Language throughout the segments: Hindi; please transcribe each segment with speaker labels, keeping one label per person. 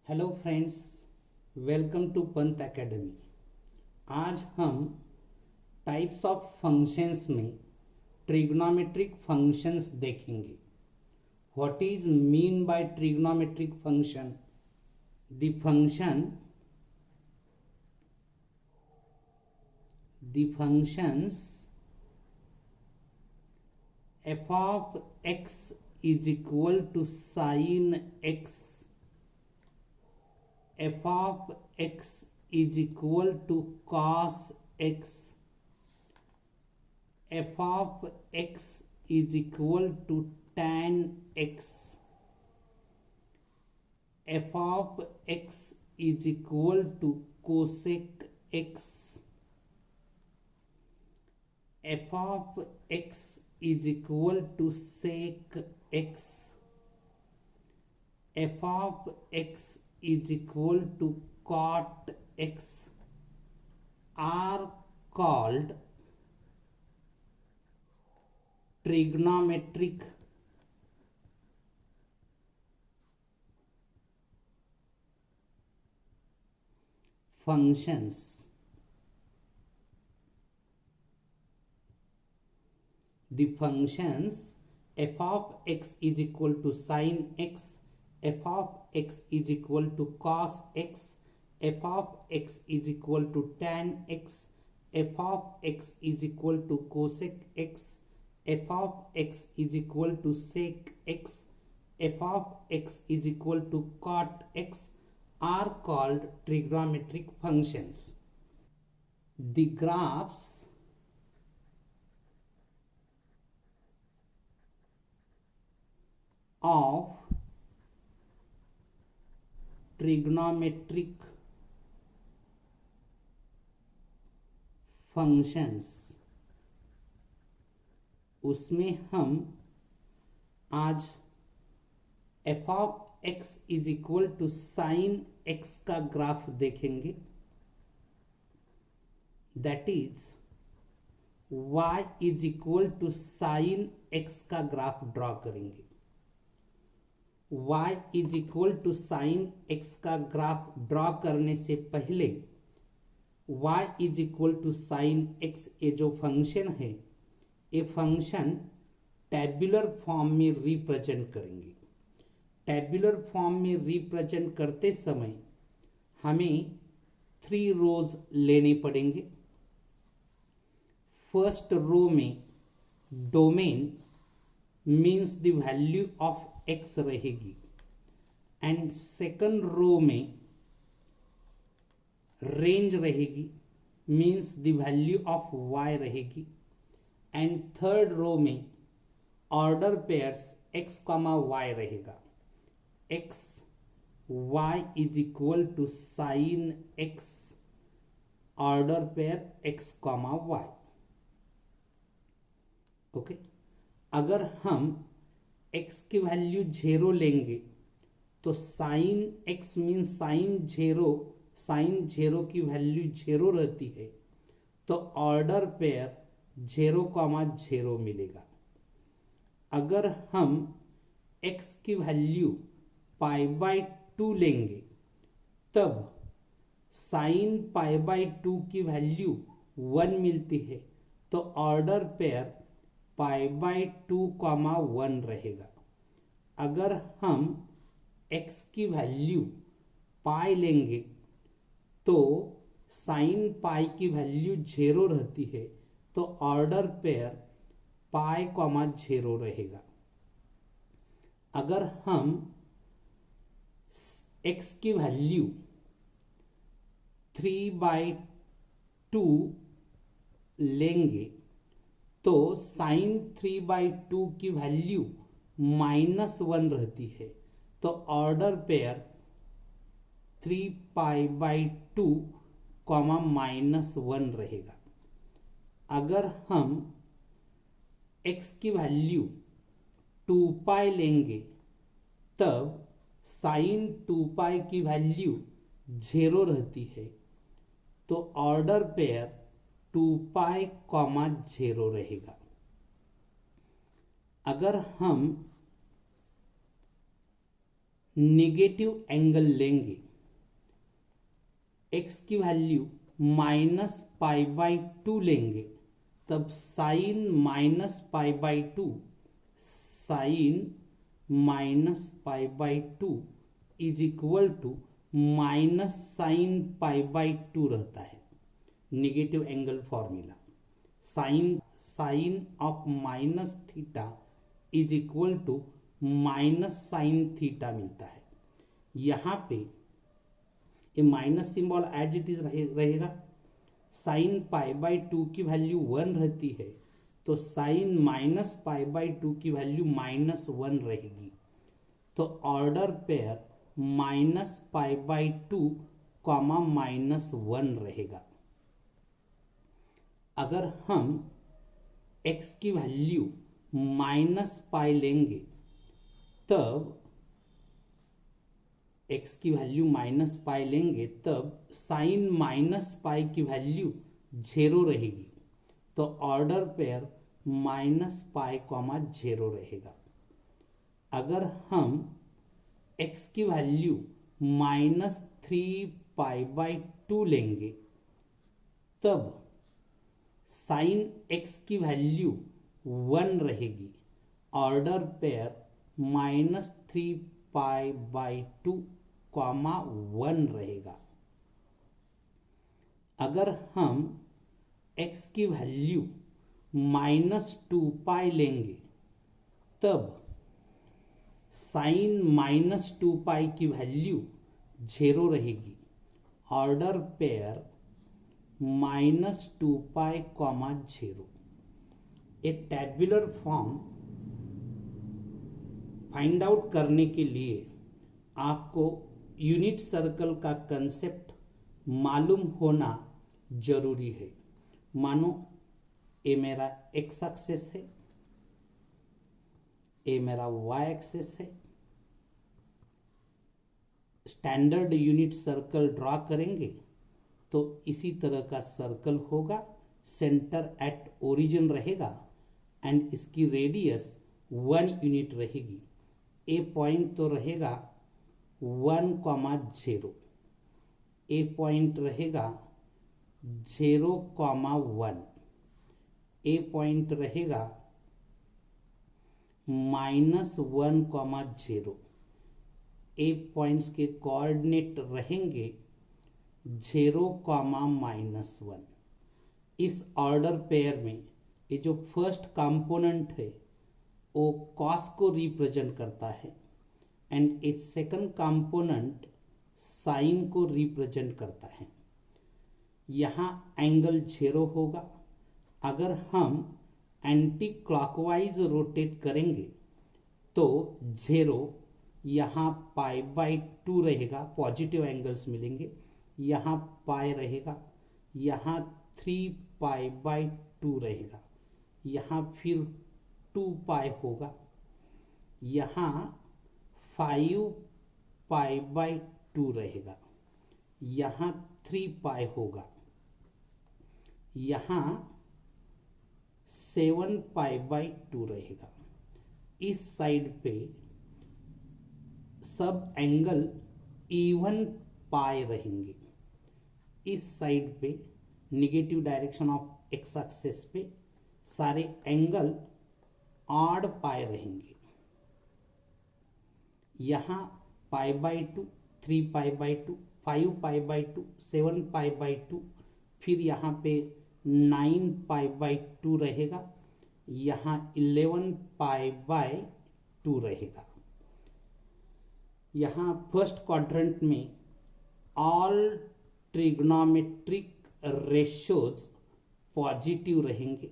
Speaker 1: Hello friends, welcome to Pant academy. आज हम टाइप्स ऑफ फंक्शंस में ट्रिग्नोमेट्रिक फंक्शंस देखेंगे। What is mean by trigonometric function? The functions f of x is equal to sin x, f of x is equal to cos x, f of x is equal to tan x, f of x is equal to cosec x, f of x is equal to sec x, f of x is equal to cot x are called trigonometric functions. The functions f of x is equal to sin x, f of x is equal to cos x, f of x is equal to tan x, f of x is equal to cosec x, f of x is equal to sec x, f of x is equal to cot x are called trigonometric functions. The graphs of trigonometric functions, उसमें हम आज f of x is equal to sine x का ग्राफ देखेंगे। That is y is equal to sine x का ग्राफ ड्रॉ करेंगे। y is equal to sine x का ग्राफ ड्रॉ करने से पहले y is equal to sine x ये जो फंक्शन है, ये फंक्शन टैब्यूलर फॉर्म में रिप्रेजेंट करेंगे। टैब्यूलर फॉर्म में रिप्रेजेंट करते समय हमें 3 रोज लेने पड़ेंगे। फर्स्ट रो में domain means the value of x रहेगी एंड सेकंड रो में रेंज रहेगी, means the value of y रहेगी एंड थर्ड रो में ऑर्डर पेयर्स x, y रहेगा। x y is equal to sine x, order pair x, y। Okay, अगर हम x की वैल्यू 0 लेंगे तो साइन x मीन साइन 0 की वैल्यू 0 रहती है, तो ऑर्डर पेयर 0, 0 मिलेगा। अगर हम x की वैल्यू π/2 लेंगे तब साइन π/2 की वैल्यू 1 मिलती है, तो ऑर्डर पेयर π/2, 1 रहेगा। अगर हम x की वैल्यू पाई लेंगे तो साइन पाई की वैल्यू 0 रहती है, तो ऑर्डर पेयर पाई, 0 रहेगा। अगर हम x की वैल्यू 3/2 लेंगे तो साइन 3/2 की वैल्यू -1 रहती है, तो ऑर्डर पेयर 3π/2, -1 रहेगा। अगर हम x की वैल्यू 2π लेंगे तब साइन 2π की वैल्यू 0 रहती है, तो ऑर्डर पेयर 2π, 0 रहेगा। अगर हम निगेटिव एंगल लेंगे, x की वैल्यू -π/2 लेंगे, तब sine -π/2 sine -π/2 is equal to minus sine π/2 रहता है। Negative angle formula sine of minus theta is equal to minus sine theta मिलता है। यहाँ पे ये minus symbol as it is रहेगा। साइन π/2 की वैल्यू 1 रहती है, तो साइन -π/2 की वैल्यू -1 रहेगी। तो ऑर्डर पेयर -π/2 -1 रहेगा। अगर हम x की वैल्यू -π लेंगे, तब x की वैल्यू -π लेंगे, तब साइन -π की वैल्यू 0 रहेगी। तो ऑर्डर पेयर -π, 0 रहेगा। अगर हम x की वैल्यू -3π/2 लेंगे, तब साइन x की वैल्यू 1 रहेगी। ऑर्डर पेयर -3π/2, 1 रहेगा। अगर हम x की वैल्यू -2π लेंगे, तब साइन -2π की वैल्यू 0 रहेगी। Order pair -2π, 0। A tabular form find out करने के लिए आपको यूनिट सर्कल का कंसेप्ट मालूम होना जरूरी है। मानो ये मेरा x एक्सिस है, ये मेरा y एक्सिस है। स्टैंडर्ड यूनिट सर्कल ड्रॉ करेंगे तो इसी तरह का सर्कल होगा। सेंटर एट ओरिजिन रहेगा एंड इसकी रेडियस 1 यूनिट रहेगी। ए पॉइंट तो रहेगा 1, 0। ए पॉइंट रहेगा 0, 1। ए पॉइंट रहेगा -1, 0। ए पॉइंट्स के कोऑर्डिनेट रहेंगे 0, -1। इस ऑर्डर पेयर में ये जो फर्स्ट कंपोनेंट है वो cos को रिप्रेजेंट करता है and a second component sine को रिप्रेजेंट करता है। यहाँ एंगल 0 होगा। अगर हम एंटी क्लॉकवाइज रोटेट करेंगे तो 0 यहाँ π/2 रहेगा, पॉजिटिव एंगल्स मिलेंगे। यहाँ पाई रहेगा, यहाँ 3π/2 रहेगा, यहाँ फिर 2π होगा, यहाँ 5π/2 रहेगा, यहाँ 3π होगा, यहाँ 7π/2 रहेगा। इस साइड पे सब एंगल इवन पाई रहेंगे। इस साइड पे negative direction of x axis पे सारे एंगल ऑड पाई रहेंगे। यहाँ π/2, 3π/2, 5π/2, 7π/2, फिर यहाँ पे 9π/2 रहेगा, यहाँ 11π/2 रहेगा। यहाँ फर्स्ट क्वाड्रेंट में ऑल ट्रिग्नोमेट्रिक रेशियोज पॉजिटिव रहेंगे।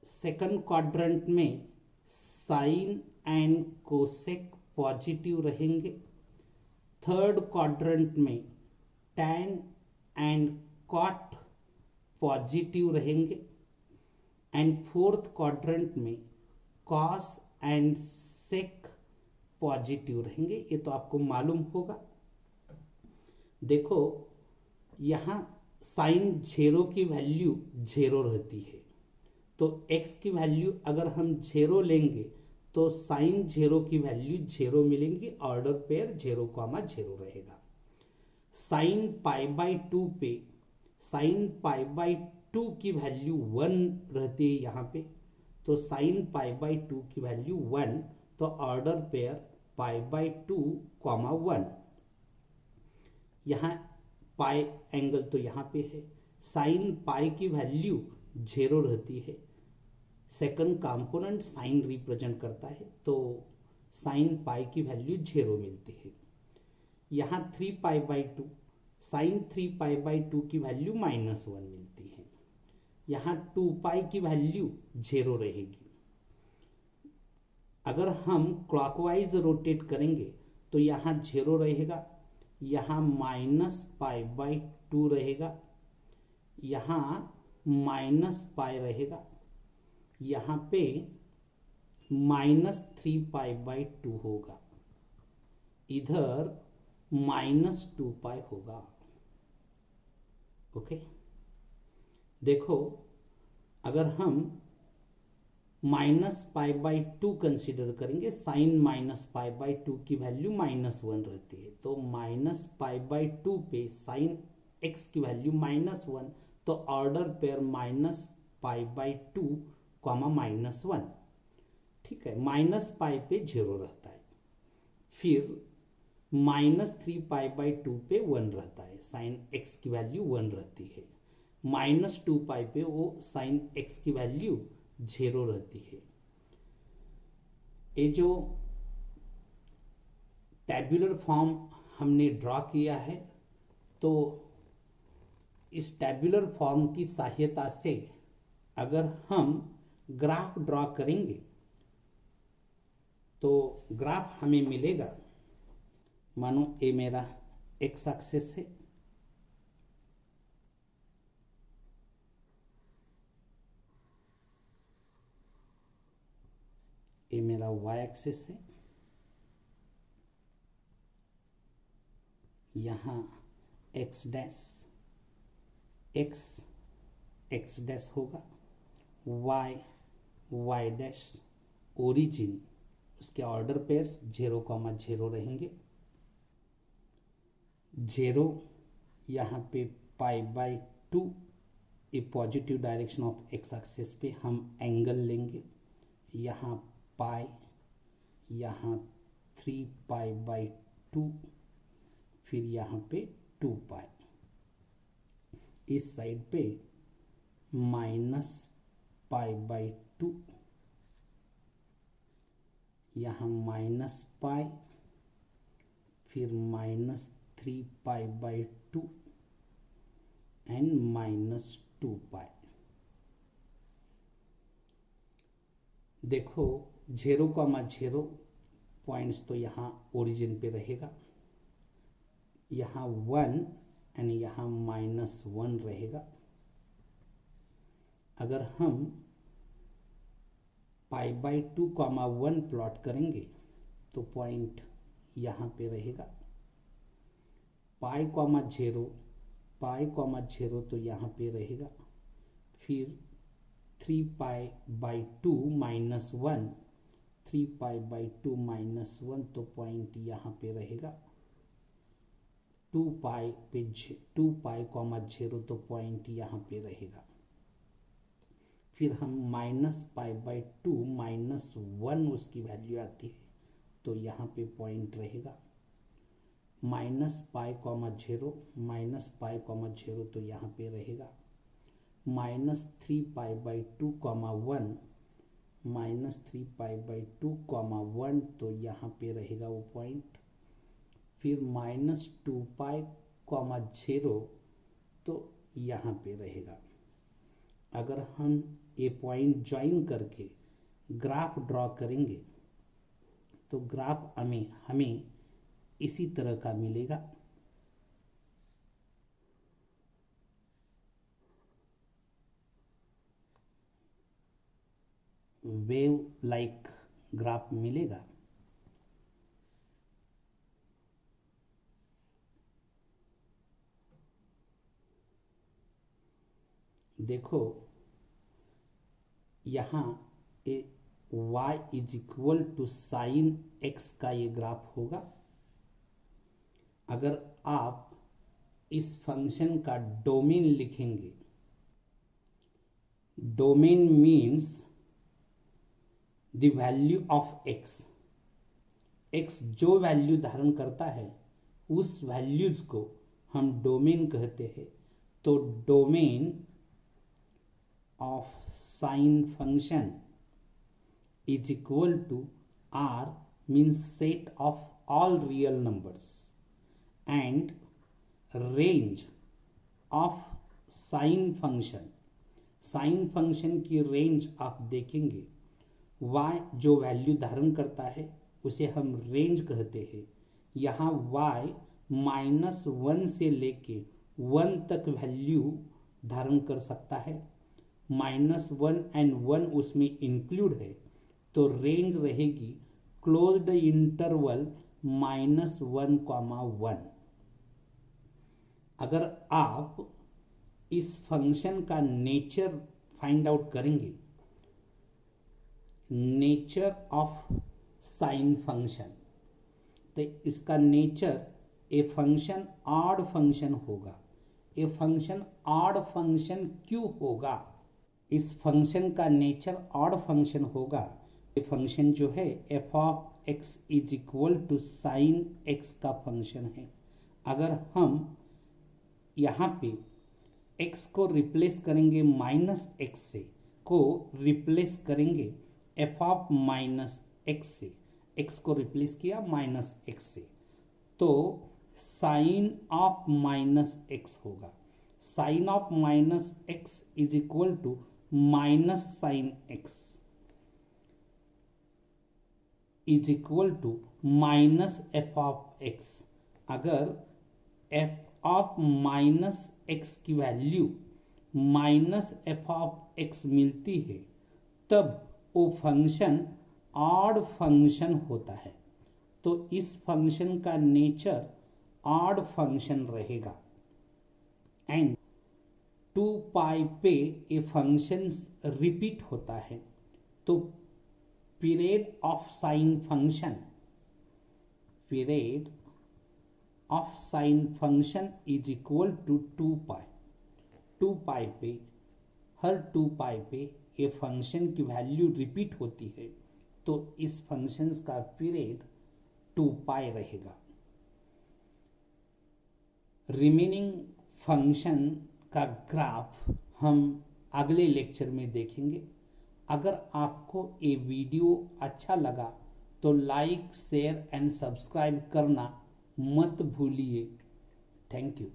Speaker 1: सेकंड क्वाड्रेंट में साइन एंड कोसेक पॉजिटिव रहेंगे। थर्ड क्वाड्रेंट में टैन एंड कॉट पॉजिटिव रहेंगे एंड फोर्थ क्वाड्रेंट में कॉस एंड सेक पॉजिटिव रहेंगे। ये तो आपको मालूम होगा। देखो यहाँ साइन 0 की वैल्यू 0 रहती है, तो x की वैल्यू अगर हम 0 लेंगे तो साइन 0 की वैल्यू 0 मिलेंगी, ऑर्डर पेयर 0,0 रहेगा। साइन पाई बाई 2 पे साइन पाई बाई 2 की वैल्यू 1 रहती है यहाँ पे, तो साइन पाई बाई 2 की वैल्यू 1, तो ऑर्डर पेयर पाई बाई 2,1। यहाँ पाई एंगल तो यहाँ पे है, साइन पाई की वैल्यू 0 रहती है, सेकंड कंपोनेंट साइन रिप्रेजेंट करता है, तो साइन पाई की वैल्यू 0 मिलती है। यहाँ 3 pi by 2 sine 3 pi by 2 की वैल्यू -1 मिलती है। यहाँ 2 पाई की वैल्यू 0 रहेगी। अगर हम क्लॉकवाइज रोटेट करेंगे तो यहाँ 0 रहेगा, यहाँ -पाई/2 रहेगा, यहाँ -पाई रहेगा, यहाँ पे -3 पाई/2 होगा, इधर -2 पाई होगा। ओके, देखो अगर हम -पाई/2 कंसीडर करेंगे, साइन -पाई/2 की वैल्यू -1 रहती है, तो -पाई/2 पे साइन x की वैल्यू -1, तो ऑर्डर पेयर -पाई/2, -1। ठीक है, -पाई पे 0 रहता है, फिर -3 पाई/2 पे 1 रहता है, साइन x की वैल्यू 1 रहती है, -2 पाई पे वो साइन x की वैल्यू 0 रहती है। ये जो टैब्यूलर फॉर्म हमने ड्रॉ किया है, तो इस टैब्यूलर फॉर्म की सहायता से अगर हम ग्राफ ड्रॉ करेंगे तो ग्राफ हमें मिलेगा, मानो ये मेरा एक्स एक्सिस है, ये मेरा वाई एक्सिस है, यहाँ एक्स डैश एक्स डैश होगा, वाई डैश ओरिजिन, उसके ऑर्डर पेयर्स 0,0 रहेंगे, 0 यहाँ पे पाई/2, ये positive direction of x axis पे हम एंगल लेंगे, यहाँ पाई, यहाँ 3 पाई/2, फिर यहाँ पे 2 पाई, इस साइड पे -पाई/2, यहाँ -पाई, फिर -3 पाई/2 एंड -2 पाई। देखो 0,0 पॉइंट्स तो यहाँ ओरिजिन पे रहेगा, यहाँ 1 एंड यहाँ -1 रहेगा। अगर हम पाई/2, 1 प्लॉट करेंगे तो पॉइंट यहाँ पे रहेगा, पाई/0 तो यहाँ पे रहेगा, फिर 3 पाई/2 -1, 3 पाई/2 -1, तो पॉइंट यहाँ पे रहेगा, 2 पाई पे 2 पाई/0, तो पॉइंट यहाँ पे रहेगा, फिर हम -पाई/2 -1 उसकी वैल्यू आती है, तो यहाँ पे पॉइंट रहेगा, -पाई/0 तो यहाँ पे रहेगा, -3 पाई/2, 1 -3 पाई/2, 1, तो यहाँ पे रहेगा वो पॉइंट, फिर -2 पाई/0 तो यहाँ पे रहेगा। अगर हम ये पॉइंट ज्वाइन करके ग्राफ ड्रॉ करेंगे तो ग्राफ हमें इसी तरह का मिलेगा। वेव लाइक ग्राफ मिलेगा। देखो यहाँ y is equal to sine x का ये ग्राफ होगा। अगर आप इस फंक्शन का डोमेन लिखेंगे, domain means the value of x, x जो वैल्यू धारण करता है उस वैल्यूज को हम डोमेन कहते हैं। तो domain of sine function is equal to R means set of all real numbers, and range of sine function की रेंज आप देखेंगे, y जो वैल्यू धारण करता है उसे हम रेंज कहते हैं। यहाँ y -1 से लेके 1 तक वैल्यू धारण कर सकता है, -1 एंड 1 उसमें इंक्लूड है, तो रेंज रहेगी क्लोज्ड इंटरवल -1, 1। अगर आप इस फंक्शन का नेचर फाइंड आउट करेंगे, नेचर ऑफ साइन फंक्शन, तो इसका nature a function odd function होगा। ए फंक्शन ऑड फंक्शन क्यों होगा? इस फंक्शन का नेचर ऑड फंक्शन होगा। फंक्शन जो है f of x is equal to sine x का फंक्शन है। अगर हम यहाँ पे x को रिप्लेस करेंगे -x से, को रिप्लेस करेंगे एफ ऑफ -x से, x को रिप्लेस किया -x से, तो साइन ऑफ -x होगा। Sine of -x is equal to minus sine x is equal to minus f of x. अगर एफ ऑफ -x की वैल्यू -f ऑफ x मिलती है तब वो फंक्शन ऑड फंक्शन होता है। तो इस फंक्शन का नेचर ऑड फंक्शन रहेगा। एंड 2π पे ये फंक्शन रिपीट होता है, तो period of sine function is equal to 2π। 2π पे, हर 2π पे ये फंक्शन की वैल्यू रिपीट होती है, तो इस फंक्शन का पीरियड 2π रहेगा। रिमेनिंग फंक्शन का ग्राफ हम अगले लेक्चर में देखेंगे। अगर आपको ये वीडियो अच्छा लगा तो लाइक, शेयर एंड सब्सक्राइब करना मत भूलिए। Thank you.